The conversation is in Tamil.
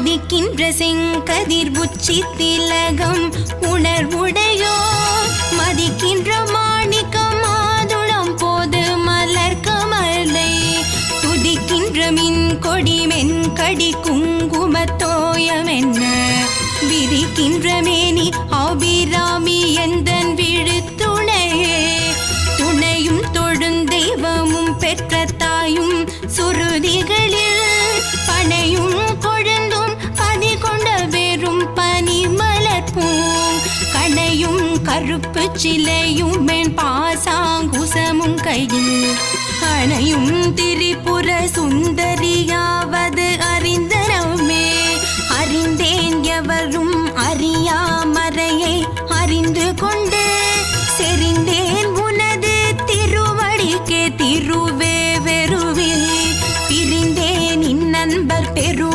உதிக்கின்ற செங்கதிர் உச்சி திலகம் உணர்வுடையோ மதிக்கின்ற மாணிக்கம் மாதுளம் போது மலர் கமலை துதிக்கின்ற மின் கொடி மென்கடி குங்குமத்தோயம் என்ன விரிக்கின்ற மேனி அபிராமி எந்தன் விழுத்துணையே துணையும் தொழுந்தெய்வமும் பெற்ற தாயும் சுருதிகளில் பனையும் கொழுந்தும் பதி கொண்ட வெறும் பனி மலர்ப்பூம் கனையும் கருப்பு சிலையும் மென் பாசாங்குசமும் கையில் அணையும் திரிபுர சுந்தரியாவது அறிந்த